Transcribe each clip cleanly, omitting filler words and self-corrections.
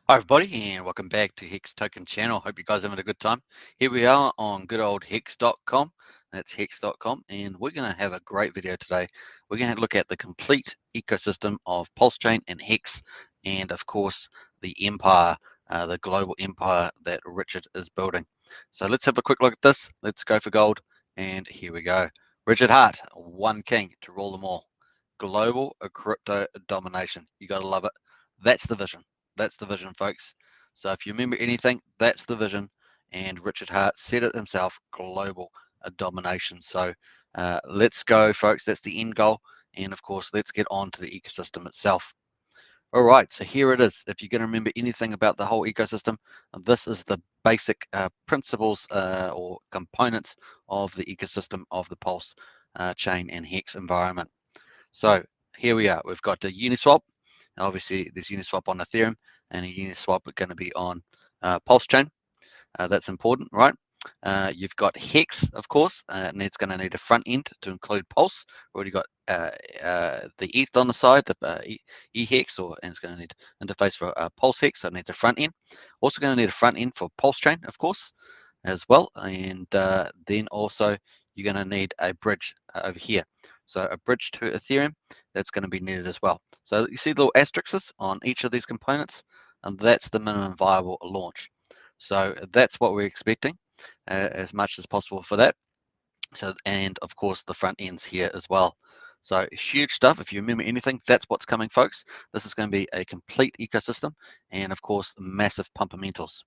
Hi everybody, and welcome back to Hex Token Channel. Hope you guys are having a good time. Here we are on good old hex.com. That's hex.com, and we're going to have a great video today. We're going to look at the complete ecosystem of PulseChain and Hex, and of course the empire, the global empire that Richard is building. So let's have a quick look at this. Let's go for gold, and here we go. Richard Hart, one king to rule them all. Global crypto domination. You got to love it. That's the vision. That's the vision, folks. So if you remember anything, that's the vision. And Richard Hart said it himself, global domination. So let's go, folks. That's the end goal. And of course, let's get on to the ecosystem itself. All right, so here it is. If you're going to remember anything about the whole ecosystem, this is the basic principles or components of the ecosystem of the Pulse chain and Hex environment. So here we are. We've got the Uniswap. Obviously, there's Uniswap on Ethereum and a Uniswap going to be on PulseChain. That's important, right? You've got Hex, of course, and it's going to need a front end to include Pulse. We've already got the ETH on the side, the eHex, and it's going to need interface for Pulse Hex, so it needs a front end. Also going to need a front end for PulseChain, of course, as well. And then also you're going to need a bridge over here. So a bridge to Ethereum, that's going to be needed as well. So you see the little asterisks on each of these components, and that's the minimum viable launch. So that's what we're expecting as much as possible for that. So, and of course the front ends here as well. So huge stuff. If you remember anything, that's what's coming, folks. This is going to be a complete ecosystem and of course massive fundamentals.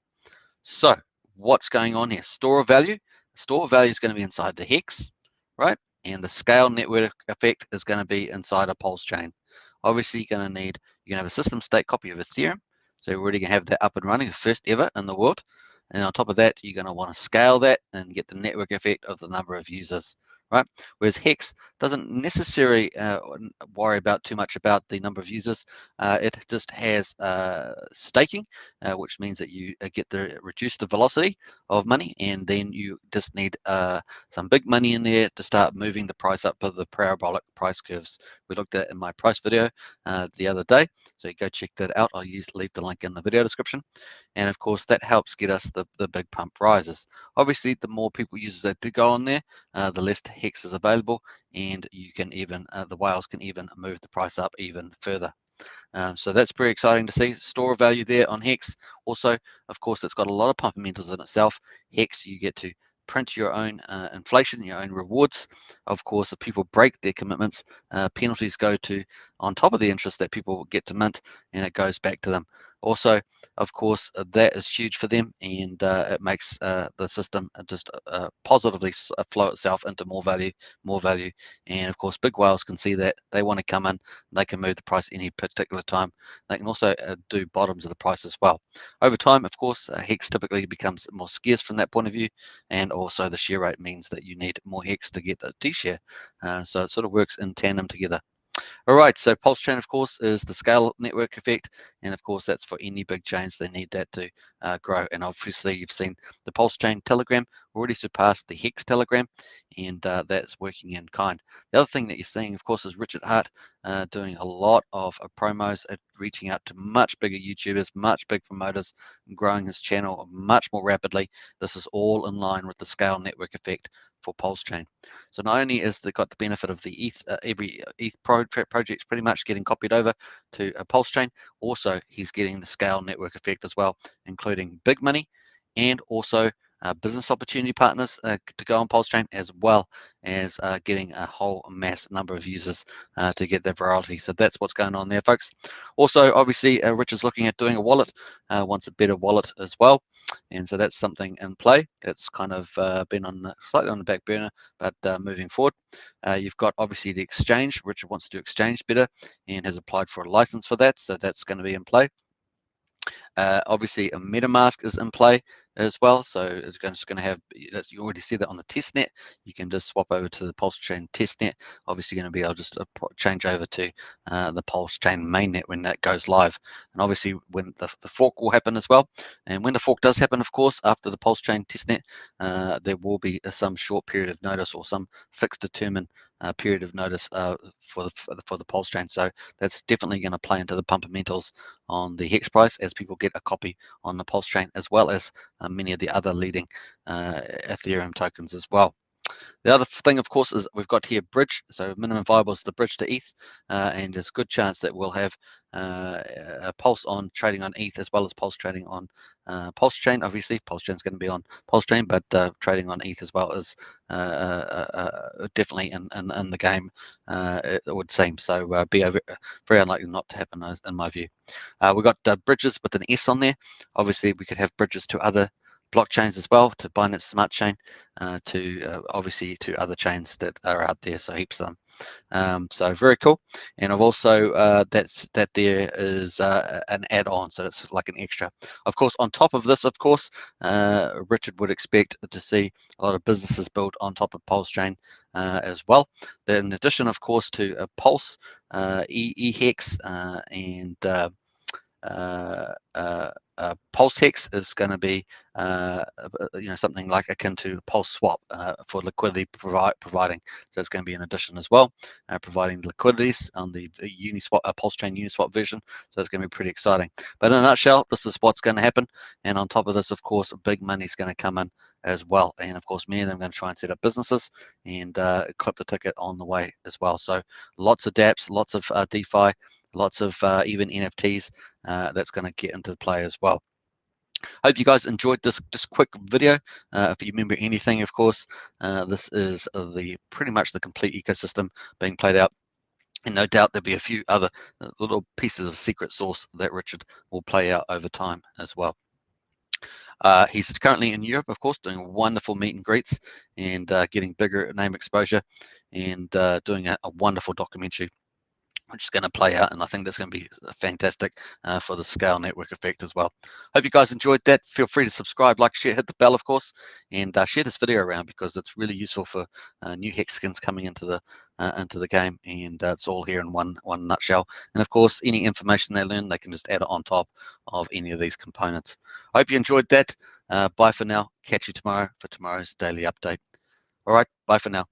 So what's going on here? Store of value. Store of value is going to be inside the hex, right? And the scale network effect is going to be inside a pulse chain. Obviously, you're going to have a system state copy of Ethereum. So you're already going to have that up and running, the first ever in the world. And on top of that, you're going to want to scale that and get the network effect of the number of users, right? Whereas Hex doesn't necessarily worry about too much about the number of users. It just has staking, which means that you get the reduce the velocity of money, and then you just need some big money in there to start moving the price up of the parabolic price curves. We looked at in my price video the other day, so go check that out. I'll leave the link in the video description. And of course, that helps get us the big pump rises. Obviously, the more people users that do go on there, the less Hex is available, and you can even, the whales can even move the price up even further. So that's pretty exciting to see. Store of value there on Hex. Also, of course, it's got a lot of fundamentals in itself. Hex, you get to print your own inflation, your own rewards. Of course, if people break their commitments, penalties go to on top of the interest that people get to mint, and it goes back to them. Also, of course, that is huge for them, and it makes the system just positively flow itself into more value. And of course, big whales can see that they want to come in, they can move the price any particular time. They can also do bottoms of the price as well. Over time, of course, Hex typically becomes more scarce from that point of view, and also the share rate means that you need more Hex to get the T-share. So it sort of works in tandem together. All right, so pulse chain, of course, is the scale network effect, and of course, that's for any big chains. They need that to grow. And obviously, you've seen the pulse chain Telegram already surpassed the Hex Telegram, and that's working in kind. The other thing that you're seeing, of course, is Richard Hart doing a lot of promos, reaching out to much bigger YouTubers, much big promoters, and growing his channel much more rapidly. This is all in line with the scale network effect for pulse chain. So not only is they got the benefit of the ETH, every ETH project's pretty much getting copied over to a pulse chain, also he's getting the scale network effect as well, including big money and also business opportunity partners to go on pulse chain, as well as getting a whole mass number of users to get their virality. So that's what's going on there, folks. Also, obviously, Rich is looking at doing a wallet, wants a better wallet as well. And so that's something in play. That's kind of been slightly on the back burner, but moving forward. You've got obviously the exchange. Richard wants to do exchange better and has applied for a license for that. So that's going to be in play. Obviously, a MetaMask is in play as well, so it's just going to have, you already see that on the testnet. You can just swap over to the Pulse Chain testnet. Obviously, going to be able to just change over to the Pulse Chain mainnet when that goes live. And obviously, when the fork will happen as well. And when the fork does happen, of course, after the Pulse Chain testnet, there will be some short period of notice or some fixed determined period of notice for the Pulse chain. So that's definitely going to play into the fundamentals on the Hex price as people get a copy on the Pulse chain, as well as many of the other leading Ethereum tokens as well. The other thing, of course, is we've got here bridge. So minimum viable is the bridge to ETH, and there's a good chance that we'll have a Pulse on trading on ETH as well as Pulse trading on PulseChain. Obviously, PulseChain is going to be on PulseChain, but trading on ETH as well is definitely in the game, it would seem. So be very unlikely not to happen, in my view. We've got bridges with an S on there. Obviously, we could have bridges to other blockchains as well, to Binance Smart Chain, to obviously to other chains that are out there, so heaps of them. So very cool. And I've also that there is an add-on, so it's like an extra. Of course, on top of this, of course, Richard would expect to see a lot of businesses built on top of Pulse Chain as well. Then in addition, of course, to Pulse, eHex, and Pulse Hex is going to be something like akin to Pulse Swap for liquidity providing. So it's going to be an addition as well, providing liquidities on the Uniswap Pulse Chain Uniswap version. So it's going to be pretty exciting. But in a nutshell, this is what's going to happen. And on top of this, of course, big money is going to come in as well. And of course, many of them are going to try and set up businesses and clip the ticket on the way as well. So lots of dApps, lots of DeFi, lots of even NFTs that's going to get into play as well. Hope you guys enjoyed this quick video. If you remember anything, of course, this is pretty much the complete ecosystem being played out. And no doubt there'll be a few other little pieces of secret sauce that Richard will play out over time as well. He's currently in Europe, of course, doing wonderful meet and greets and getting bigger name exposure and doing a wonderful documentary, which is going to play out, and I think that's going to be fantastic for the scale network effect as well. Hope you guys enjoyed that. Feel free to subscribe, like, share, hit the bell, of course, and share this video around because it's really useful for new Hexskins coming into the game, and it's all here in one nutshell. And of course, any information they learn, they can just add it on top of any of these components. Hope you enjoyed that. Bye for now. Catch you tomorrow for tomorrow's daily update. All right, bye for now.